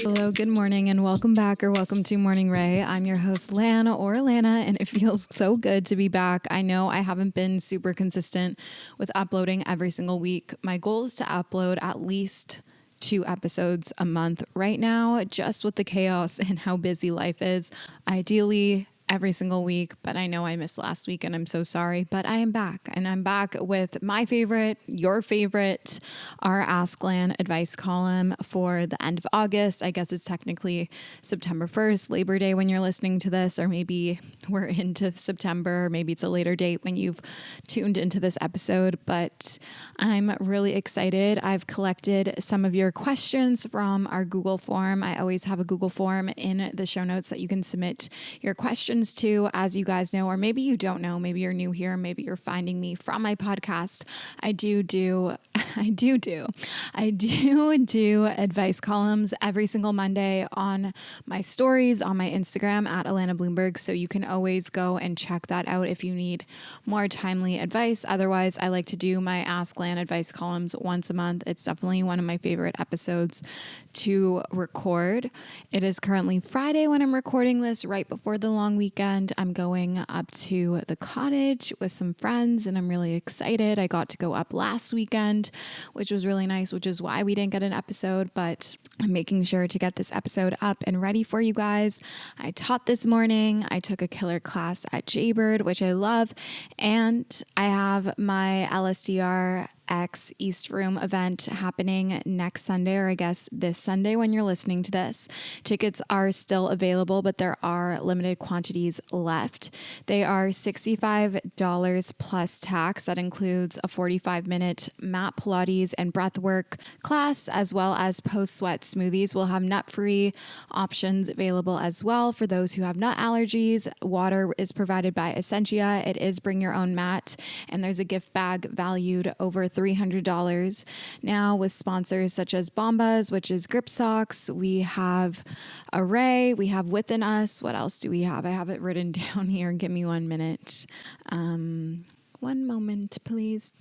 Hello, good morning, and welcome back or welcome to Morning Ray. I'm your host, Lan or Allana, and it feels so good to be back. I know I haven't been super consistent with uploading every single week. My goal is to upload at least 2 episodes a month right now, just with the chaos and how busy life is. Ideally, every single week, but I know I missed last week and I'm so sorry, but I am back, and I'm back with my favorite, your favorite, our Ask Lan advice column for the end of August. I guess it's technically September 1st, Labor Day when you're listening to this, or maybe we're into September, or maybe it's a later date when you've tuned into this episode, but I'm really excited. I've collected some of your questions from our Google form. I always have a Google form in the show notes that you can submit your questions to, as you guys know, or maybe you don't know, maybe you're new here, maybe you're finding me from my podcast. I do advice columns every single Monday on my stories on my Instagram at Allana Blumberg, so you can always go and check that out if you need more timely advice. Otherwise, I like to do my Ask Lan advice columns once a month. It's definitely one of my favorite episodes to record. It is currently Friday when I'm recording this, right before the long weekend. I'm going up to the cottage with some friends and I'm really excited. I got to go up last weekend, which was really nice, which is why we didn't get an episode, but I'm making sure to get this episode up and ready for you guys. I taught this morning. I took a killer class at Jaybird, which I love, and I have my LSDR X East Room event happening next Sunday, or I guess this Sunday when you're listening to this. Tickets are still available, but there are limited quantities left. They are $65 plus tax. That includes a 45-minute mat Pilates and breathwork class, as well as post-sweat smoothies. We'll have nut-free options available as well for those who have nut allergies. Water is provided by Essentia. It is bring your own mat, and there's a gift bag valued over $300. Now with sponsors such as Bombas, which is grip socks, we have Array, we have Within Us. What else do we have? I have it written down here. Give me 1 minute. One moment, please.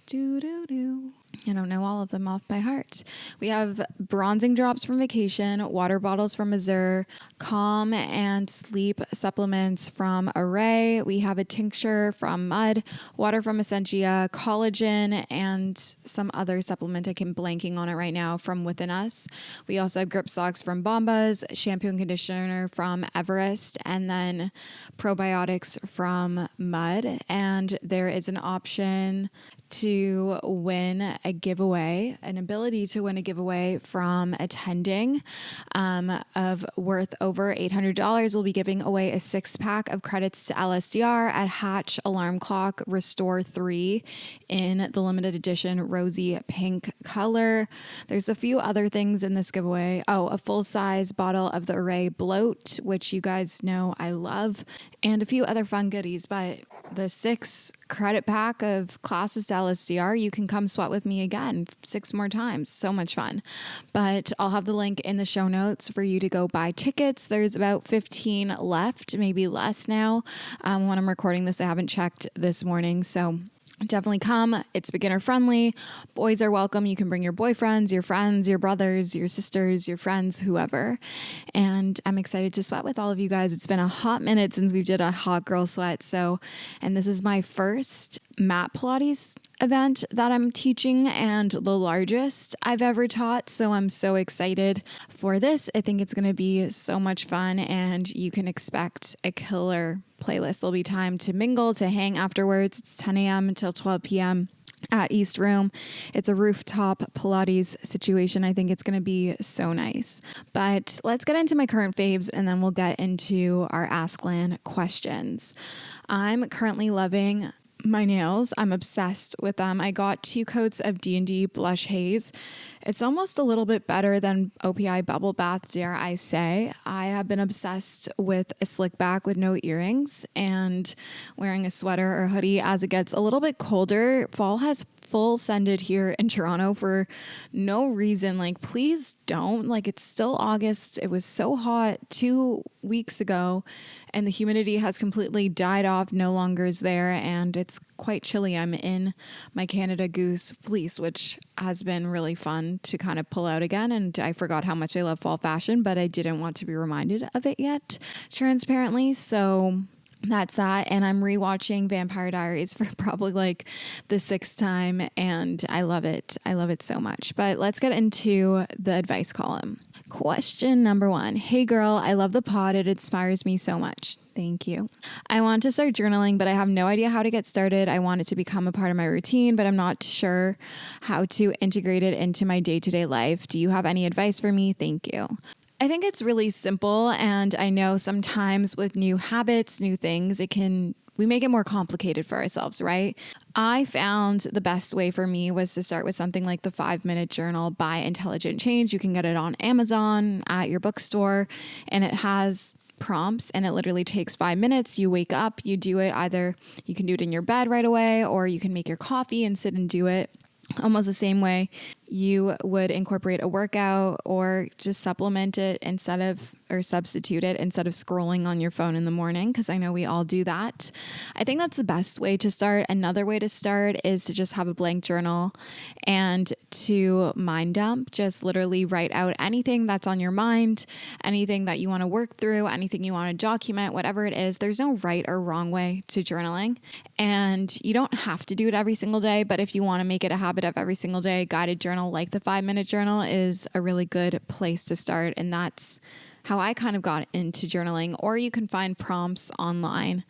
I don't know all of them off by heart. We have bronzing drops from Vacation, water bottles from Azure, calm and sleep supplements from Array. We have a tincture from Mud, water from Essentia, collagen, and some other supplement. I can blanking on it right now from Within Us. We also have grip socks from Bombas, shampoo and conditioner from Everest, and then probiotics from Mud. And there is an option to win a giveaway, an ability to win a giveaway from attending of worth over $800. We'll be giving away a 6-pack of credits to LSDR at Hatch Alarm Clock Restore 3 in the limited edition rosy pink color. There's a few other things in this giveaway. Oh, a full-size bottle of the Array Bloat, which you guys know I love, and a few other fun goodies, but the 6 credit pack of classes to LSDR, you can come sweat with me again 6 more times. So much fun. But I'll have the link in the show notes for you to go buy tickets. There's about 15 left, maybe less now. When I'm recording this, I haven't checked this morning. So definitely come. It's beginner friendly. Boys are welcome. You can bring your boyfriends, your friends, your brothers, your sisters, your friends, whoever. And I'm excited to sweat with all of you guys. It's been a hot minute since we did a hot girl sweat. And this is my first mat Pilates event that I'm teaching and the largest I've ever taught. So I'm so excited for this. I think it's going to be so much fun, and you can expect a killer playlist. There'll be time to mingle, to hang afterwards. It's 10 a.m. until 12 p.m. at East Room. It's a rooftop Pilates situation. I think it's going to be so nice. But let's get into my current faves, and then we'll get into our Ask Lan questions. I'm currently loving my nails. I'm obsessed with them. I got 2 coats of D&D Blush Haze. It's almost a little bit better than OPI Bubble Bath, dare I say. I have been obsessed with a slick back with no earrings and wearing a sweater or hoodie as it gets a little bit colder. Fall has full sended here in Toronto for no reason. Like, please don't. Like, it's still August. It was so hot 2 weeks ago, and the humidity has completely died off, no longer is there, and it's quite chilly. I'm in my Canada Goose fleece, which has been really fun to kind of pull out again, and I forgot how much I love fall fashion, but I didn't want to be reminded of it yet, transparently. So that's that. And I'm rewatching Vampire Diaries for probably like the 6th time, and I love it. I love it so much. But let's get into the advice column. Question number 1. Hey girl, I love the pod. It inspires me so much. Thank you. I want to start journaling, but I have no idea how to get started. I want it to become a part of my routine, but I'm not sure how to integrate it into my day-to-day life. Do you have any advice for me? Thank you. I think it's really simple, and I know sometimes with new habits, new things, we make it more complicated for ourselves, right? I found the best way for me was to start with something like the 5-minute journal by Intelligent Change. You can get it on Amazon, at your bookstore, and it has prompts, and it literally takes 5 minutes. You wake up, you do it. Either you can do it in your bed right away, or you can make your coffee and sit and do it almost the same way you would incorporate a workout, or just supplement it or substitute it instead of scrolling on your phone in the morning, because I know we all do that. I think that's the best way to start. Another way to start is to just have a blank journal and to mind dump. Just literally write out anything that's on your mind, anything that you want to work through, anything you want to document, whatever it is. There's no right or wrong way to journaling, and you don't have to do it every single day, but if you want to make it a habit of every single day, guided journal like the 5-minute journal is a really good place to start. And that's how I kind of got into journaling. Or you can find prompts online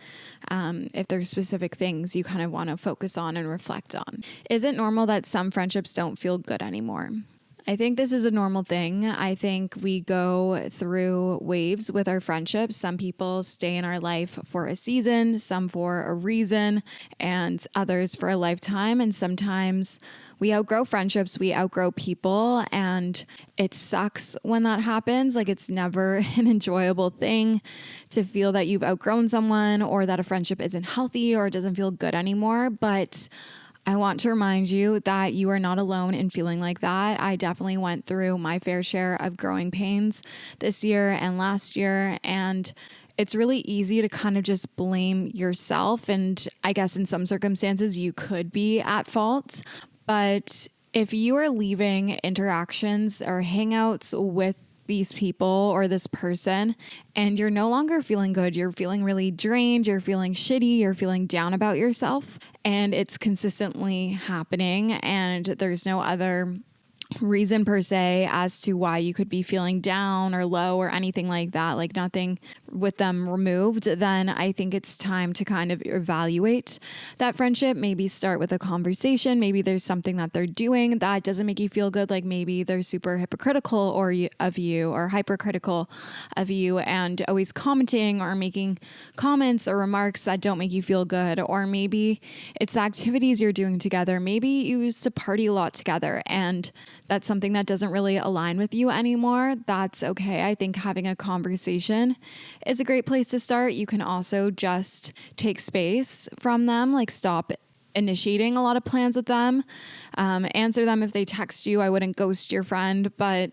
if there's specific things you kind of want to focus on and reflect on. Is it normal that some friendships don't feel good anymore? I think this is a normal thing. I think we go through waves with our friendships. Some people stay in our life for a season, some for a reason, and others for a lifetime. And sometimes we outgrow friendships, we outgrow people, and it sucks when that happens. Like, it's never an enjoyable thing to feel that you've outgrown someone, or that a friendship isn't healthy or doesn't feel good anymore. But I want to remind you that you are not alone in feeling like that. I definitely went through my fair share of growing pains this year and last year, and it's really easy to kind of just blame yourself. And I guess in some circumstances you could be at fault. But if you are leaving interactions or hangouts with these people or this person, and you're no longer feeling good, you're feeling really drained, you're feeling shitty, you're feeling down about yourself, and it's consistently happening, and there's no other reason per se as to why you could be feeling down or low or anything like that, like nothing with them removed, then I think it's time to kind of evaluate that friendship. Maybe start with a conversation. Maybe there's something that they're doing that doesn't make you feel good. Like maybe they're super hypocritical of you or hypercritical of you, and always commenting or making comments or remarks that don't make you feel good. Or maybe it's the activities you're doing together. Maybe you used to party a lot together, and that's something that doesn't really align with you anymore. That's okay. I think having a conversation is a great place to start. You can also just take space from them, like stop initiating a lot of plans with them. Answer them if they text you. I wouldn't ghost your friend, but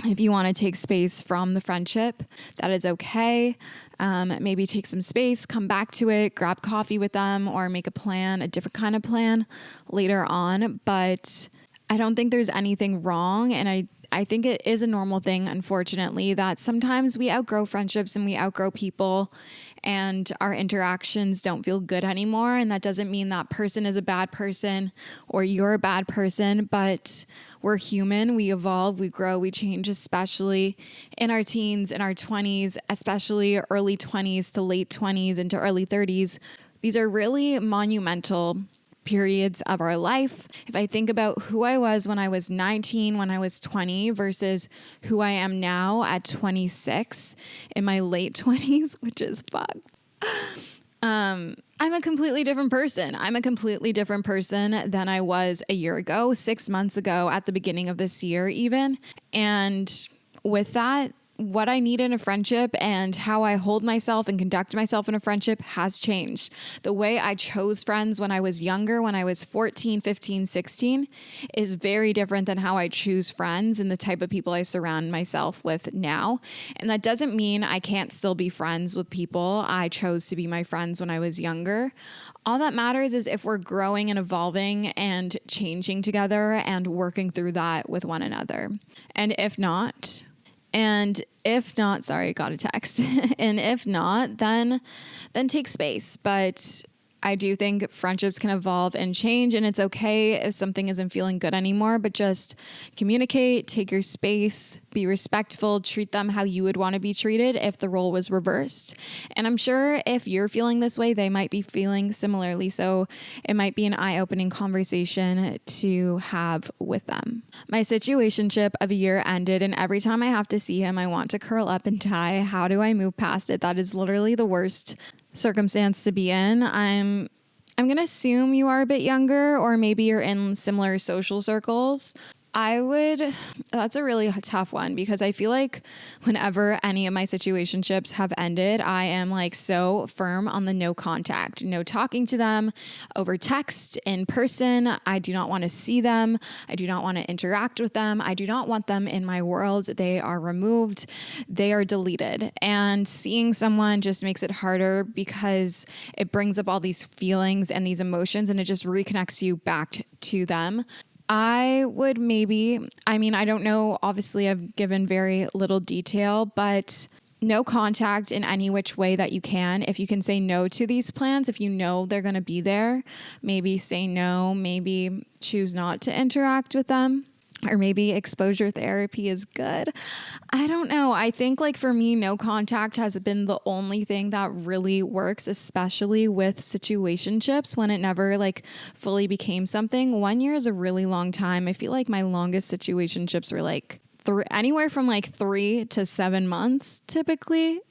if you want to take space from the friendship, that is okay. Maybe take some space, come back to it, grab coffee with them, or make a plan, a different kind of plan later on. But I don't think there's anything wrong. And I think it is a normal thing, unfortunately, that sometimes we outgrow friendships and we outgrow people, and our interactions don't feel good anymore. And that doesn't mean that person is a bad person or you're a bad person, but we're human. We evolve, we grow, we change, especially in our teens, in our 20s, especially early 20s to late 20s into early 30s. These are really monumental periods of our life. If I think about who I was when I was 19, when I was 20 versus who I am now at 26 in my late 20s, which is fucked. I'm a completely different person. I'm a completely different person than I was a year ago, 6 months ago, at the beginning of this year even. And with that, what I need in a friendship and how I hold myself and conduct myself in a friendship has changed. The way I chose friends when I was younger, when I was 14, 15, 16, is very different than how I choose friends and the type of people I surround myself with now. And that doesn't mean I can't still be friends with people I chose to be my friends when I was younger. All that matters is if we're growing and evolving and changing together and working through that with one another. And if not, sorry, got a text. And if not, then take space. But I do think friendships can evolve and change, and it's okay if something isn't feeling good anymore, but just communicate, take your space, be respectful, treat them how you would want to be treated if the role was reversed. And I'm sure if you're feeling this way, they might be feeling similarly. So it might be an eye-opening conversation to have with them. My situationship of a year ended, and every time I have to see him, I want to curl up and die. How do I move past it? That is literally the worst circumstance to be in. I'm going to assume you are a bit younger, or maybe you're in similar social circles. That's a really tough one, because I feel like whenever any of my situationships have ended, I am like so firm on the no contact, no talking to them over text, in person. I do not want to see them. I do not want to interact with them. I do not want them in my world. They are removed. They are deleted. And seeing someone just makes it harder because it brings up all these feelings and these emotions, and it just reconnects you back to them. I don't know, obviously I've given very little detail, but no contact in any which way that you can. If you can say no to these plans, if you know they're going to be there, maybe say no, maybe choose not to interact with them. Or maybe exposure therapy is good. I don't know. I think like for me, no contact has been the only thing that really works, especially with situationships when it never like fully became something. 1 year is a really long time. I feel like my longest situationships were like anywhere from like 3 to 7 months typically.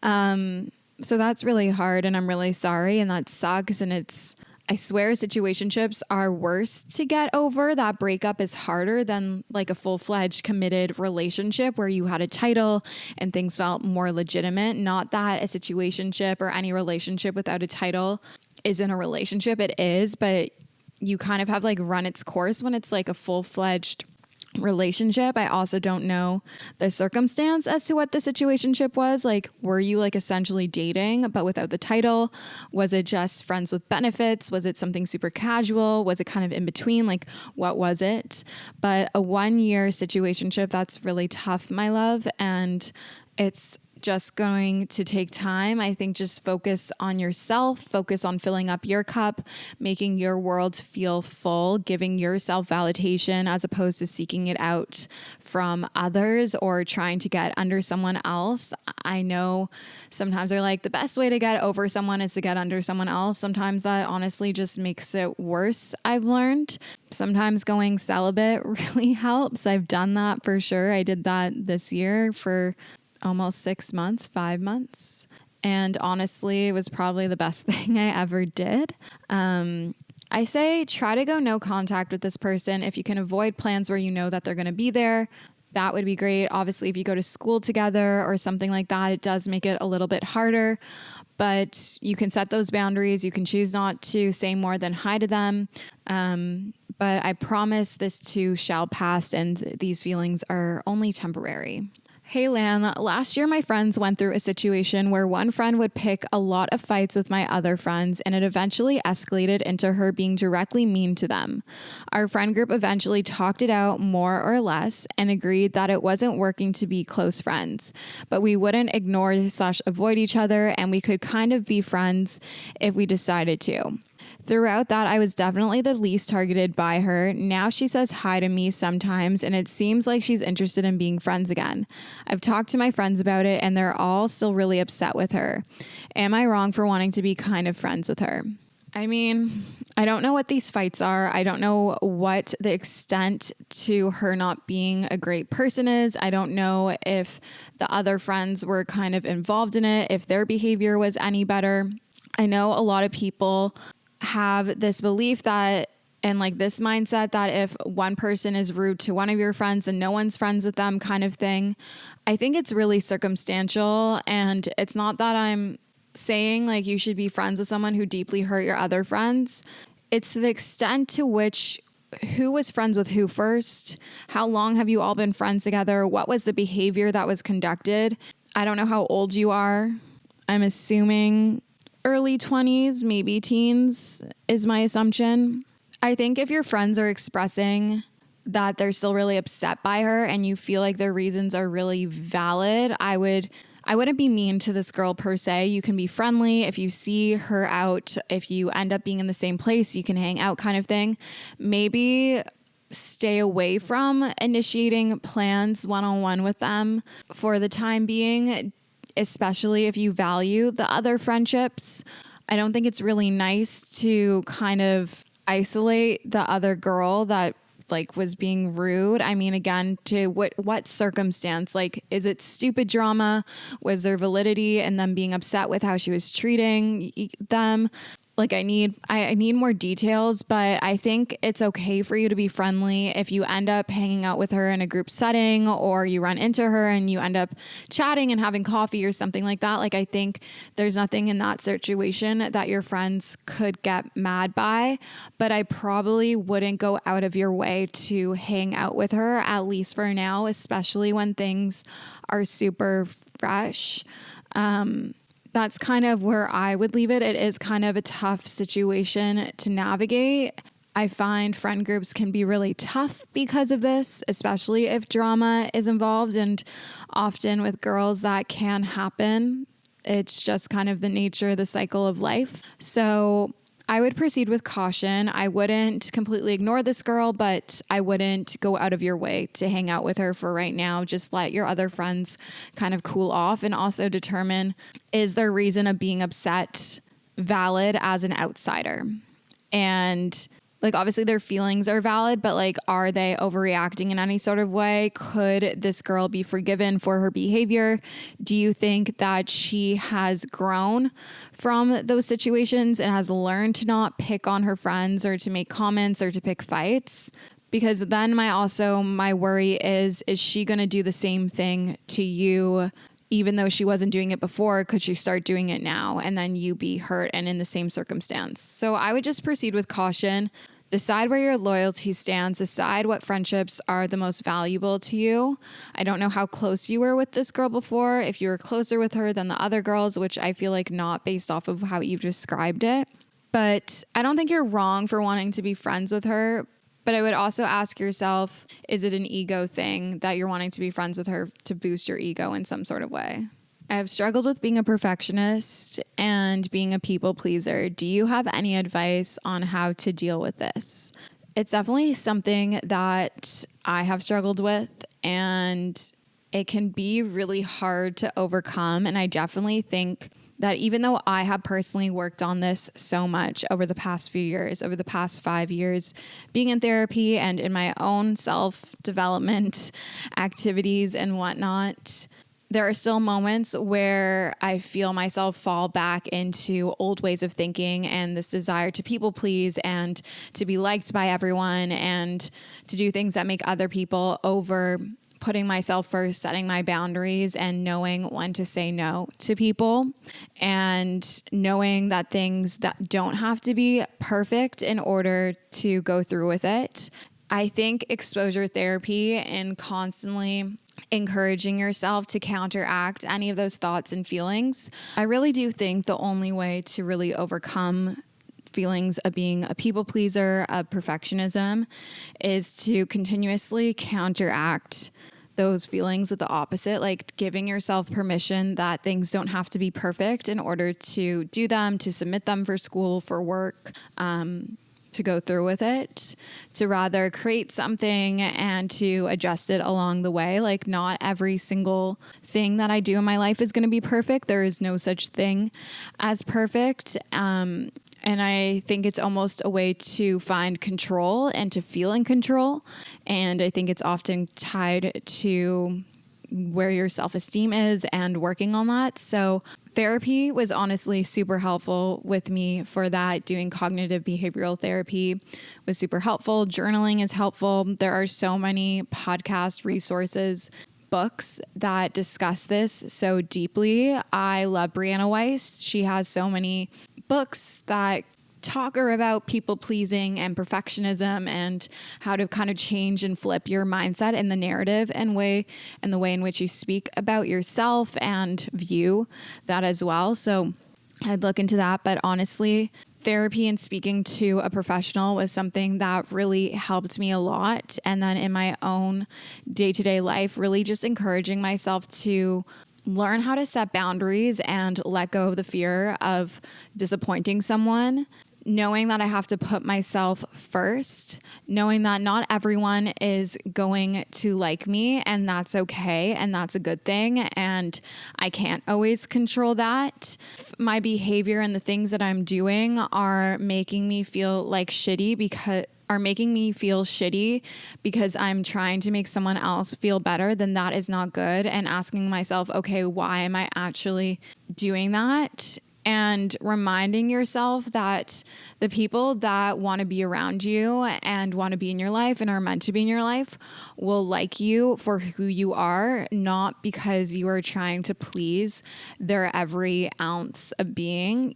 So that's really hard, and I'm really sorry, and that sucks. And I swear situationships are worse to get over. That breakup is harder than like a full-fledged committed relationship where you had a title and things felt more legitimate. Not that a situationship or any relationship without a title isn't a relationship. It is, but you kind of have like run its course when it's like a full-fledged relationship. I also don't know the circumstance as to what the situationship was. Like, were you like essentially dating but without the title? Was it just friends with benefits? Was it something super casual? Was it kind of in between? Like, what was it? But a 1 year situationship, that's really tough, my love. And it's just going to take time. I think just focus on yourself, focus on filling up your cup, making your world feel full, giving yourself validation as opposed to seeking it out from others or trying to get under someone else. I know sometimes they're like the best way to get over someone is to get under someone else. Sometimes that honestly just makes it worse, I've learned. Sometimes going celibate really helps. I've done that for sure. I did that this year for almost 6 months, 5 months. And honestly, it was probably the best thing I ever did. I say try to go no contact with this person. If you can avoid plans where you know that they're going to be there, that would be great. Obviously, if you go to school together or something like that, it does make it a little bit harder. But you can set those boundaries. You can choose not to say more than hi to them. But I promise this too shall pass, and these feelings are only temporary. Hey Lan, last year my friends went through a situation where one friend would pick a lot of fights with my other friends, and it eventually escalated into her being directly mean to them. Our friend group eventually talked it out more or less and agreed that it wasn't working to be close friends, but we wouldn't ignore/avoid each other, and we could kind of be friends if we decided to. Throughout that, I was definitely the least targeted by her. Now she says hi to me sometimes, and it seems like she's interested in being friends again. I've talked to my friends about it, and they're all still really upset with her. Am I wrong for wanting to be kind of friends with her? I mean, I don't know what these fights are. I don't know what the extent to her not being a great person is. I don't know if the other friends were kind of involved in it, if their behavior was any better. I know a lot of people have this belief that and like this mindset that if one person is rude to one of your friends, then no one's friends with them kind of thing. I think it's really circumstantial, and it's not that I'm saying like you should be friends with someone who deeply hurt your other friends. It's the extent to which who was friends with who first, how long have you all been friends together, what was the behavior that was conducted. I don't know how old you are. I'm assuming early 20s, maybe teens is my assumption. I think if your friends are expressing that they're still really upset by her and you feel like their reasons are really valid, I wouldn't be mean to this girl per se. You can be friendly. If you see her out, if you end up being in the same place, you can hang out kind of thing. Maybe stay away from initiating plans one-on-one with them for the time being, especially if you value the other friendships. I don't think it's really nice to kind of isolate the other girl that like was being rude. I mean, again, to what circumstance? Like, is it stupid drama? Was there validity in them being upset with how she was treating them? Like I need more details, but I think it's okay for you to be friendly if you end up hanging out with her in a group setting, or you run into her and you end up chatting and having coffee or something like that. Like I think there's nothing in that situation that your friends could get mad by, but I probably wouldn't go out of your way to hang out with her, at least for now, especially when things are super fresh. That's kind of where I would leave it. It is kind of a tough situation to navigate. I find friend groups can be really tough because of this, especially if drama is involved, and often with girls that can happen. It's just kind of the nature, the cycle of life. So I would proceed with caution. I wouldn't completely ignore this girl, but I wouldn't go out of your way to hang out with her for right now. Just let your other friends kind of cool off, and also determine, is their reason of being upset valid as an outsider? And like, obviously their feelings are valid, but like, are they overreacting in any sort of way? Could this girl be forgiven for her behavior? Do you think that she has grown from those situations and has learned to not pick on her friends or to make comments or to pick fights? Because then my worry is she going to do the same thing to you? Even though she wasn't doing it before, could she start doing it now and then you be hurt and in the same circumstance? So I would just proceed with caution. Decide where your loyalty stands. Decide what friendships are the most valuable to you. I don't know how close you were with this girl before, if you were closer with her than the other girls, which I feel like not, based off of how you've described it. But I don't think you're wrong for wanting to be friends with her. But I would also ask yourself, is it an ego thing that you're wanting to be friends with her to boost your ego in some sort of way? I have struggled with being a perfectionist and being a people pleaser. Do you have any advice on how to deal with this? It's definitely something that I have struggled with, and it can be really hard to overcome. And I definitely think that even though I have personally worked on this so much over the past few years, over the past 5 years, being in therapy and in my own self-development activities and whatnot, there are still moments where I feel myself fall back into old ways of thinking and this desire to people please and to be liked by everyone and to do things that make other people over putting myself first, setting my boundaries, and knowing when to say no to people, and knowing that things that don't have to be perfect in order to go through with it. I think exposure therapy and constantly encouraging yourself to counteract any of those thoughts and feelings, I really do think the only way to really overcome feelings of being a people pleaser, of perfectionism, is to continuously counteract those feelings with the opposite, like giving yourself permission that things don't have to be perfect in order to do them, to submit them for school, for work, to go through with it, to rather create something and to adjust it along the way. Like, not every single thing that I do in my life is going to be perfect. There is no such thing as perfect. And I think it's almost a way to find control and to feel in control. And I think it's often tied to where your self-esteem is and working on that. So Therapy was honestly super helpful with me for that. Doing cognitive behavioral therapy was super helpful. Journaling is helpful. There are so many podcast resources, books that discuss this so deeply. I love Brianna Weiss. She has so many books that talk about people pleasing and perfectionism and how to kind of change and flip your mindset and the narrative and the way in which you speak about yourself and view that as well. So I'd look into that. But honestly, therapy and speaking to a professional was something that really helped me a lot. And then in my own day-to-day life, really just encouraging myself to learn how to set boundaries and let go of the fear of disappointing someone. Knowing that I have to put myself first, knowing that not everyone is going to like me, and that's okay, and that's a good thing, and I can't always control that. My behavior and the things that I'm doing are making me feel like shitty because I'm trying to make someone else feel better, then that is not good. And asking myself, okay, why am I actually doing that? And reminding yourself that the people that want to be around you and want to be in your life and are meant to be in your life will like you for who you are, not because you are trying to please their every ounce of being,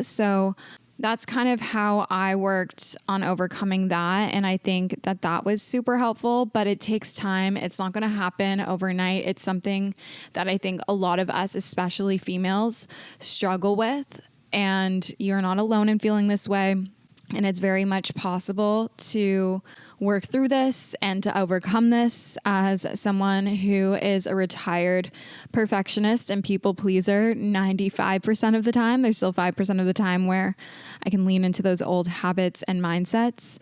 So that's kind of how I worked on overcoming that. And I think that that was super helpful, but it takes time. It's not going to happen overnight. It's something that I think a lot of us, especially females, struggle with. And you're not alone in feeling this way. And it's very much possible to work through this and to overcome this. As someone who is a retired perfectionist and people pleaser 95% of the time, there's still 5% of the time where I can lean into those old habits and mindsets.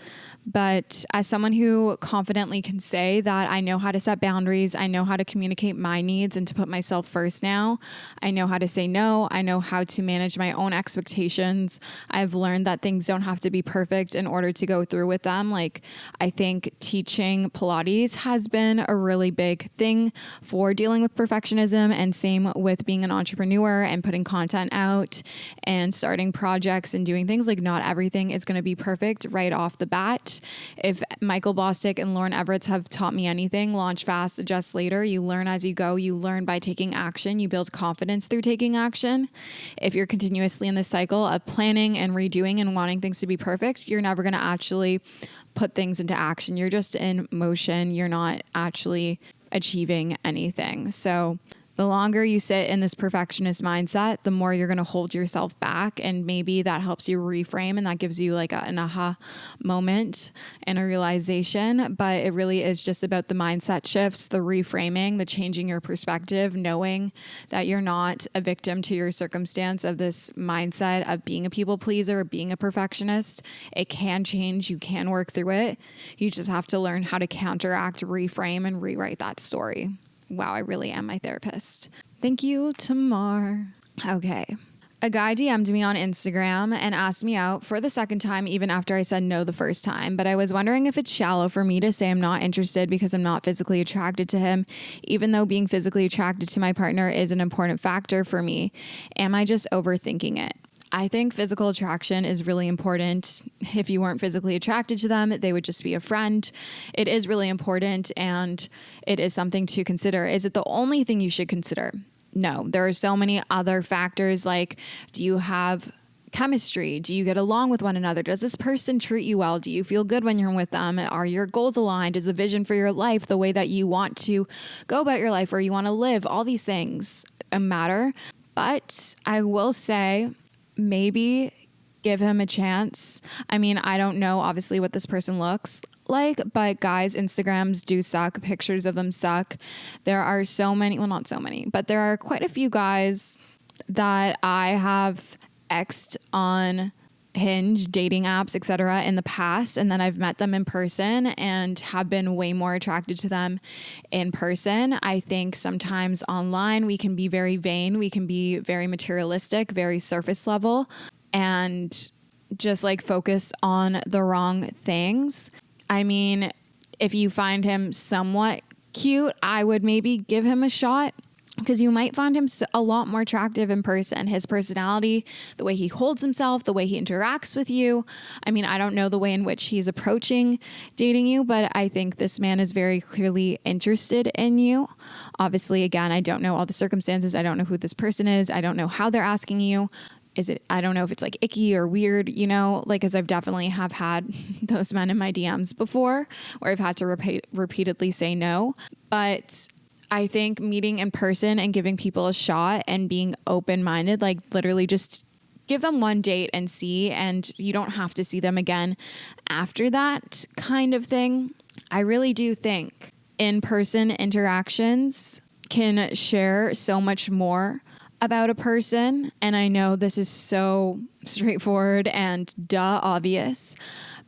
But as someone who confidently can say that I know how to set boundaries, I know how to communicate my needs and to put myself first now, I know how to say no, I know how to manage my own expectations. I've learned that things don't have to be perfect in order to go through with them. Like, I think teaching Pilates has been a really big thing for dealing with perfectionism, and same with being an entrepreneur and putting content out and starting projects and doing things. Like, not everything is going to be perfect right off the bat. If Michael Bosstick and Lauren Everett have taught me anything, launch fast, adjust later. You learn as you go. You learn by taking action. You build confidence through taking action. If you're continuously in this cycle of planning and redoing and wanting things to be perfect, you're never going to actually put things into action. You're just in motion. You're not actually achieving anything. So the longer you sit in this perfectionist mindset, the more you're going to hold yourself back. And maybe that helps you reframe, and that gives you like an aha moment and a realization. But it really is just about the mindset shifts, the reframing, the changing your perspective, knowing that you're not a victim to your circumstance of this mindset of being a people pleaser, being a perfectionist. It can change. You can work through it. You just have to learn how to counteract, reframe, and rewrite that story. Wow, I really am my therapist. Thank you, Tamar. Okay. A guy DM'd me on Instagram and asked me out for the second time, even after I said no the first time. But I was wondering if it's shallow for me to say I'm not interested because I'm not physically attracted to him, even though being physically attracted to my partner is an important factor for me. Am I just overthinking it? I think physical attraction is really important. If you weren't physically attracted to them, they would just be a friend. It is really important, and it is something to consider. Is it the only thing you should consider? No, there are so many other factors, like, do you have chemistry? Do you get along with one another? Does this person treat you well? Do you feel good when you're with them? Are your goals aligned? Is the vision for your life the way that you want to go about your life, or you want to live? All these things matter. But I will say, maybe give him a chance. I mean, I don't know obviously what this person looks like, but guys' Instagrams do suck. Pictures of them suck. There are so many, well, not so many, but there are quite a few guys that I have X'd on Hinge, dating apps, etc. in the past, and then I've met them in person and have been way more attracted to them in person. I think sometimes online we can be very vain, we can be very materialistic, very surface level, and just like focus on the wrong things. I mean, if you find him somewhat cute, I would maybe give him a shot. because you might find him a lot more attractive in person. His personality, the way he holds himself, the way he interacts with you. I mean, I don't know the way in which he's approaching dating you, but I think this man is very clearly interested in you. Obviously, again, I don't know all the circumstances. I don't know who this person is. I don't know how they're asking you. I don't know if it's like icky or weird, you know, like, cause I've definitely have had those men in my DMs before where I've had to repeatedly say no. But I think meeting in person and giving people a shot and being open-minded, like literally just give them one date and see, and you don't have to see them again after that kind of thing. I really do think in-person interactions can share so much more about a person. And I know this is so straightforward and obvious,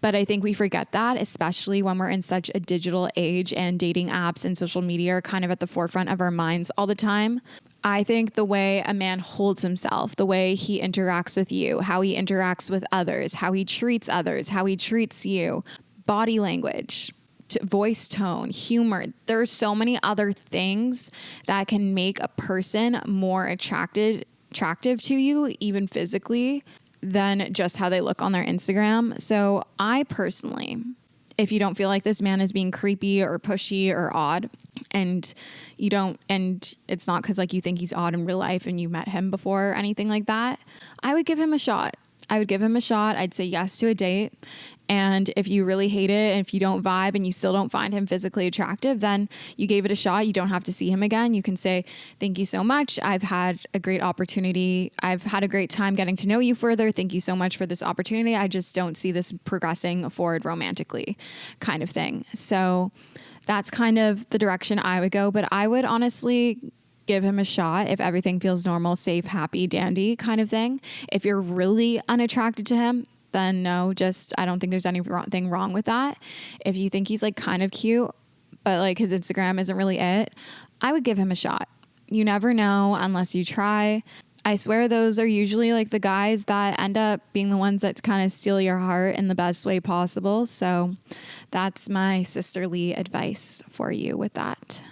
but I think we forget that, especially when we're in such a digital age and dating apps and social media are kind of at the forefront of our minds all the time. I think the way a man holds himself, the way he interacts with you, how he interacts with others, how he treats others, how he treats you, body language, voice tone, humor. There's so many other things that can make a person more attractive to you, even physically, than just how they look on their Instagram. So I personally, if you don't feel like this man is being creepy or pushy or odd, and it's not because like you think he's odd in real life and you met him before or anything like that, I would give him a shot. I'd say yes to a date. And if you really hate it, and if you don't vibe and you still don't find him physically attractive, then you gave it a shot. You don't have to see him again. You can say, thank you so much. I've had a great opportunity. I've had a great time getting to know you further. Thank you so much for this opportunity. I just don't see this progressing forward romantically, kind of thing. So that's kind of the direction I would go. But I would honestly give him a shot if everything feels normal, safe, happy, dandy kind of thing. If you're really unattracted to him, then no, I don't think there's anything wrong with that. If you think he's like kind of cute, but like his Instagram isn't really it, I would give him a shot. You never know unless you try. I swear those are usually like the guys that end up being the ones that kind of steal your heart in the best way possible. So that's my sisterly advice for you with that.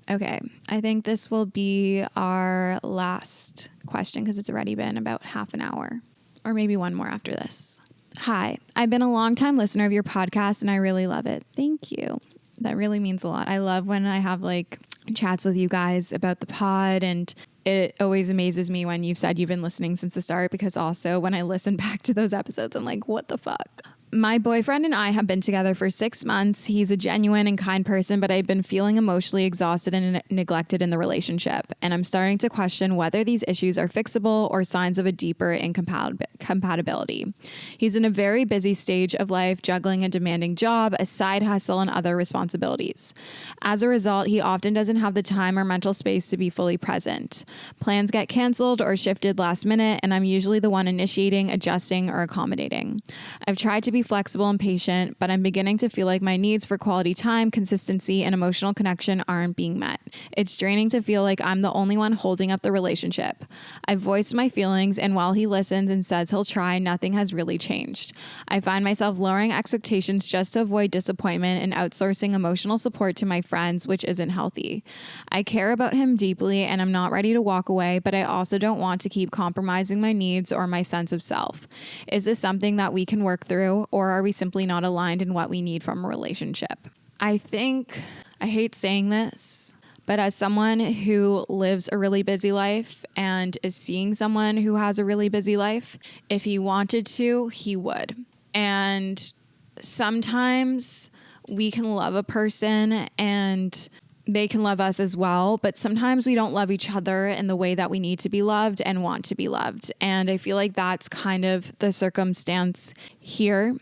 Okay, I think this will be our last question because it's already been about half an hour, or maybe one more after this. Hi, I've been a longtime listener of your podcast and I really love it. Thank you. That really means a lot. I love when I have like chats with you guys about the pod, and it always amazes me when you've said you've been listening since the start, because also when I listen back to those episodes, I'm like, what the fuck? My boyfriend and I have been together for 6 months. He's a genuine and kind person, but I've been feeling emotionally exhausted and neglected in the relationship. And I'm starting to question whether these issues are fixable or signs of a deeper incompatibility. He's in a very busy stage of life, juggling a demanding job, a side hustle, and other responsibilities. As a result, he often doesn't have the time or mental space to be fully present. Plans get canceled or shifted last minute, and I'm usually the one initiating, adjusting, or accommodating. I've tried to be flexible and patient, but I'm beginning to feel like my needs for quality time, consistency, and emotional connection aren't being met. It's draining to feel like I'm the only one holding up the relationship. I've voiced my feelings, and while he listens and says he'll try, nothing has really changed. I find myself lowering expectations just to avoid disappointment and outsourcing emotional support to my friends, which isn't healthy. I care about him deeply, and I'm not ready to walk away, but I also don't want to keep compromising my needs or my sense of self. Is this something that we can work through? Or are we simply not aligned in what we need from a relationship? I hate saying this, but as someone who lives a really busy life and is seeing someone who has a really busy life, if he wanted to, he would. And sometimes we can love a person and they can love us as well, but sometimes we don't love each other in the way that we need to be loved and want to be loved. And I feel like that's kind of the circumstance here.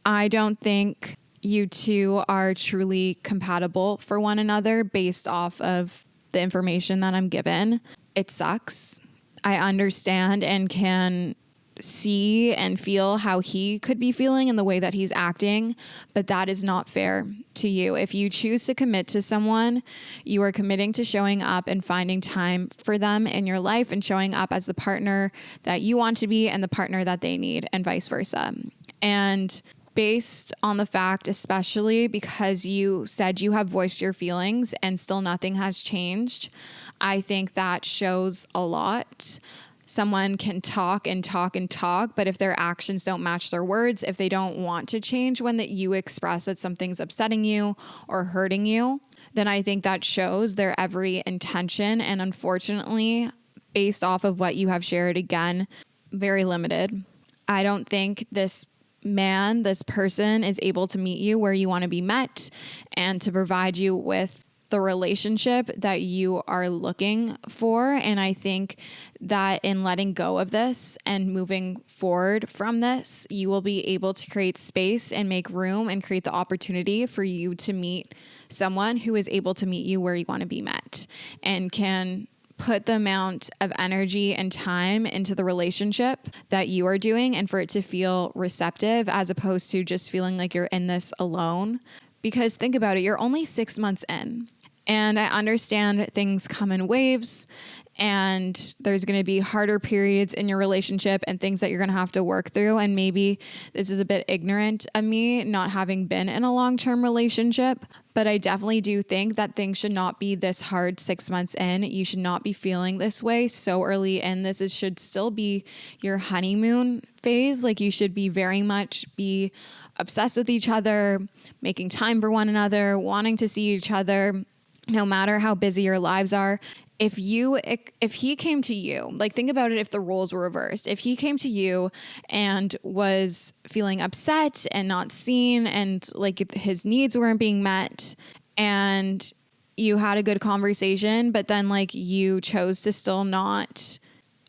I don't think you two are truly compatible for one another based off of the information that I'm given. It sucks. I understand and can see and feel how he could be feeling in the way that he's acting, but that is not fair to you. If you choose to commit to someone, you are committing to showing up and finding time for them in your life and showing up as the partner that you want to be and the partner that they need, and vice versa. And based on the fact, especially because you said you have voiced your feelings and still nothing has changed, I think that shows a lot. Someone can talk and talk and talk, but if their actions don't match their words, if they don't want to change when that you express that something's upsetting you or hurting you, then I think that shows their every intention. And unfortunately, based off of what you have shared, again, very limited. I don't think this person is able to meet you where you want to be met and to provide you with the relationship that you are looking for. And I think that in letting go of this and moving forward from this, you will be able to create space and make room and create the opportunity for you to meet someone who is able to meet you where you want to be met and can put the amount of energy and time into the relationship that you are doing and for it to feel receptive as opposed to just feeling like you're in this alone. Because think about it, you're only 6 months in. And I understand things come in waves and there's going to be harder periods in your relationship and things that you're going to have to work through. And maybe this is a bit ignorant of me not having been in a long-term relationship, but I definitely do think that things should not be this hard 6 months in. You should not be feeling this way so early in. Should still be your honeymoon phase. Like you should be very much be obsessed with each other, making time for one another, wanting to see each other, no matter how busy your lives are. If he came to you, like think about it, if the roles were reversed, if he came to you and was feeling upset and not seen and like his needs weren't being met and you had a good conversation, but then like you chose to still not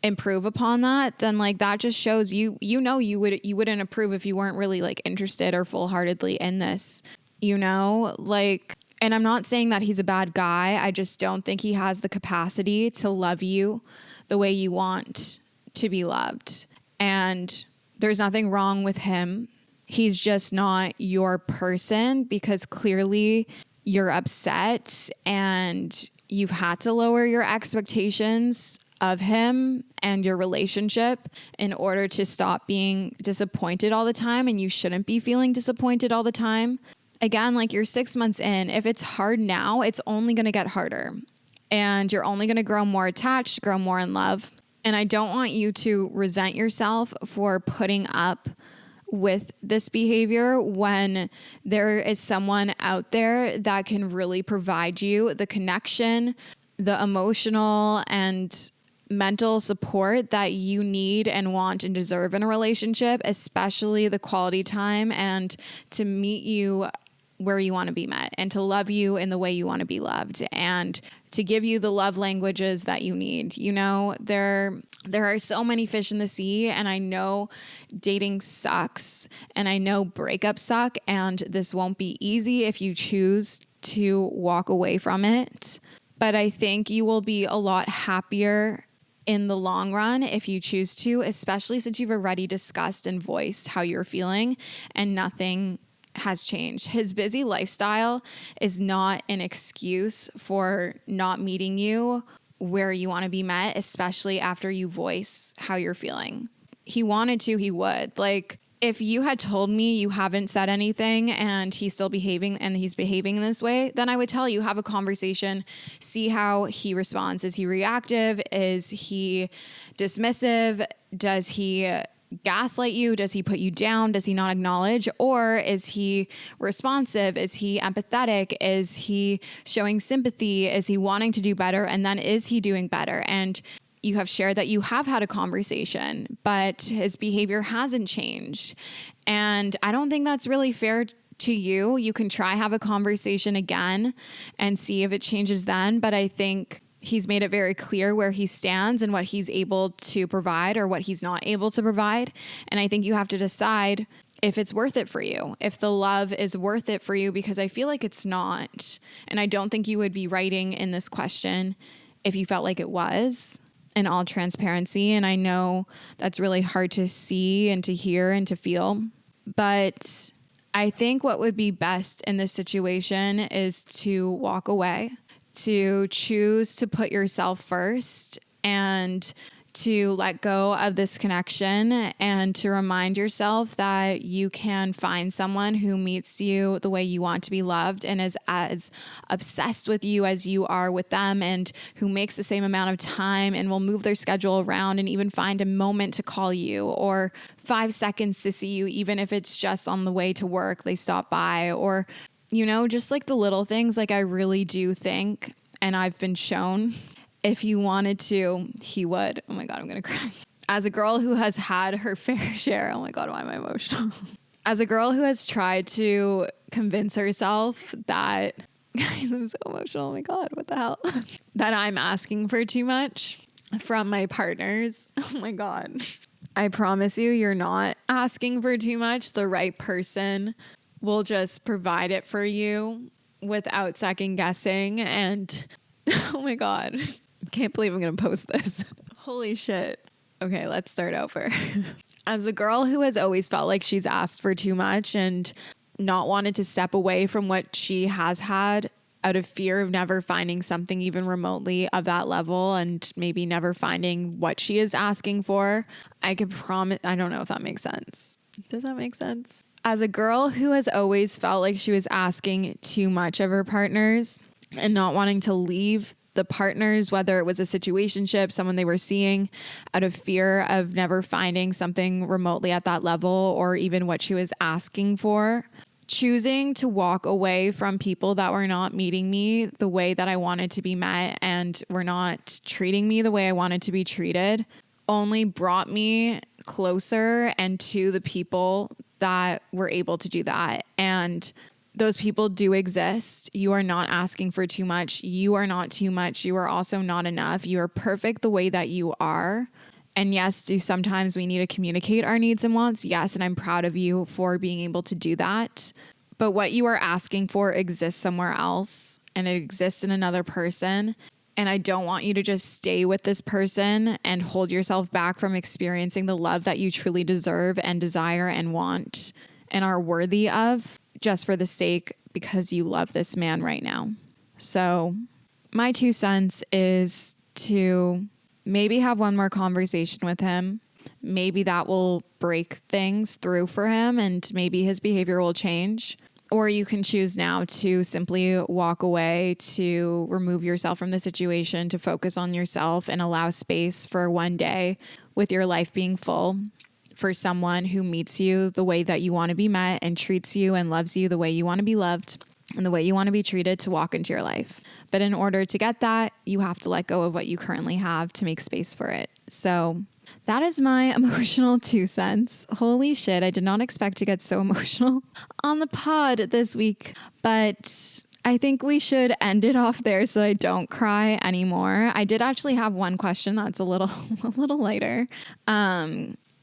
improve upon that, then like that just shows you wouldn't approve if you weren't really like interested or full-heartedly in this, like. And I'm not saying that he's a bad guy. I just don't think he has the capacity to love you the way you want to be loved. And there's nothing wrong with him. He's just not your person because clearly you're upset and you've had to lower your expectations of him and your relationship in order to stop being disappointed all the time. And you shouldn't be feeling disappointed all the time. Again, like you're 6 months in, if it's hard now, it's only going to get harder and you're only going to grow more attached, grow more in love. And I don't want you to resent yourself for putting up with this behavior when there is someone out there that can really provide you the connection, the emotional and mental support that you need and want and deserve in a relationship, especially the quality time and to meet you where you want to be met and to love you in the way you want to be loved and to give you the love languages that you need. There are so many fish in the sea, and I know dating sucks and I know breakups suck, and this won't be easy if you choose to walk away from it. But I think you will be a lot happier in the long run if you choose to, especially since you've already discussed and voiced how you're feeling and nothing has changed. His busy lifestyle is not an excuse for not meeting you where you want to be met, especially after you voice how you're feeling. He wanted to, he would. Like, if you had told me you haven't said anything and he's still behaving and he's behaving in this way, then I would tell you, have a conversation, see how he responds. Is he reactive? Is he dismissive? Does he gaslight you? Does he put you down? Does he not acknowledge? Or is he responsive? Is he empathetic? Is he showing sympathy? Is he wanting to do better? And then is he doing better? And you have shared that you have had a conversation, but his behavior hasn't changed. And I don't think that's really fair to you. You can try have a conversation again and see if it changes then. But I think he's made it very clear where he stands and what he's able to provide or what he's not able to provide. And I think you have to decide if it's worth it for you, if the love is worth it for you, because I feel like it's not. And I don't think you would be writing in this question if you felt like it was, in all transparency. And I know that's really hard to see and to hear and to feel. But I think what would be best in this situation is to walk away, to choose to put yourself first and to let go of this connection and to remind yourself that you can find someone who meets you the way you want to be loved and is as obsessed with you as you are with them, and who makes the same amount of time and will move their schedule around and even find a moment to call you or 5 seconds to see you, even if it's just on the way to work, they stop by, or, you know, just like the little things. Like, I really do think, and I've been shown, if he wanted to, he would. Oh my God, I'm going to cry. As a girl who has had her fair share, oh my God, why am I emotional? As a girl who has tried to convince herself that, guys, I'm so emotional. Oh my God, what the hell? That I'm asking for too much from my partners. Oh my God. I promise you, you're not asking for too much. The right person will just provide it for you without second guessing. And oh my God. Can't believe I'm going to post this. Holy shit. Okay, let's start over. As a girl who has always felt like she's asked for too much and not wanted to step away from what she has had out of fear of never finding something even remotely of that level and maybe never finding what she is asking for, I could promise, I don't know if that makes sense. Does that make sense? As a girl who has always felt like she was asking too much of her partners and not wanting to leave the partners, whether it was a situationship, someone they were seeing, out of fear of never finding something remotely at that level or even what she was asking for, choosing to walk away from people that were not meeting me the way that I wanted to be met and were not treating me the way I wanted to be treated, only brought me closer and to the people that were able to do that. And those people do exist. You are not asking for too much. You are not too much. You are also not enough. You are perfect the way that you are. And yes, do sometimes we need to communicate our needs and wants? Yes, and I'm proud of you for being able to do that. But what you are asking for exists somewhere else, and it exists in another person. And I don't want you to just stay with this person and hold yourself back from experiencing the love that you truly deserve and desire and want and are worthy of, just for the sake because you love this man right now. So my 2 cents is to maybe have one more conversation with him. Maybe that will break things through for him and maybe his behavior will change. Or you can choose now to simply walk away, to remove yourself from the situation, to focus on yourself and allow space for one day with your life being full, for someone who meets you the way that you want to be met and treats you and loves you the way you want to be loved and the way you want to be treated, to walk into your life. But in order to get that, you have to let go of what you currently have to make space for it. So that is my emotional 2 cents. Holy shit, I did not expect to get so emotional on the pod this week, but I think we should end it off there so I don't cry anymore. I did actually have one question that's a little lighter.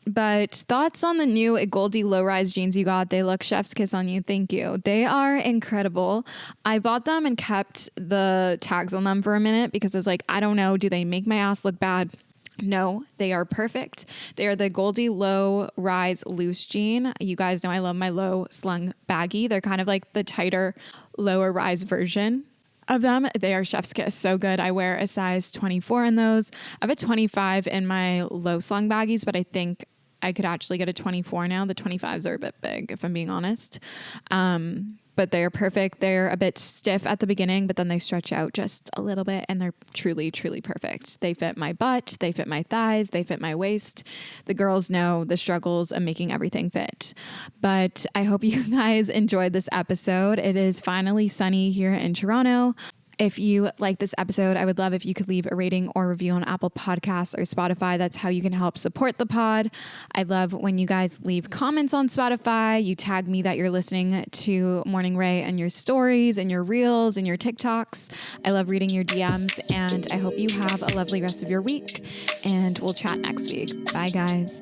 But thoughts on the new Goldie low-rise jeans you got? They look chef's kiss on you. Thank you. They are incredible. I bought them and kept the tags on them for a minute because I was like, I don't know. Do they make my ass look bad? No, they are perfect. They are the Goldie low rise loose jean. You guys know I love my low slung baggy. They're kind of like the tighter, lower rise version of them. They are chef's kiss. So good. I wear a size 24 in those. I have a 25 in my low slung baggies, but I think I could actually get a 24 now. The 25s are a bit big, if I'm being honest. But they're perfect. They're a bit stiff at the beginning, but then they stretch out just a little bit and they're truly, truly perfect. They fit my butt. They fit my thighs. They fit my waist. The girls know the struggles of making everything fit. But I hope you guys enjoyed this episode. It is finally sunny here in Toronto. If you like this episode, I would love if you could leave a rating or review on Apple Podcasts or Spotify. That's how you can help support the pod. I love when you guys leave comments on Spotify. You tag me that you're listening to Morning Ray and your stories and your reels and your TikToks. I love reading your DMs, and I hope you have a lovely rest of your week, and we'll chat next week. Bye, guys.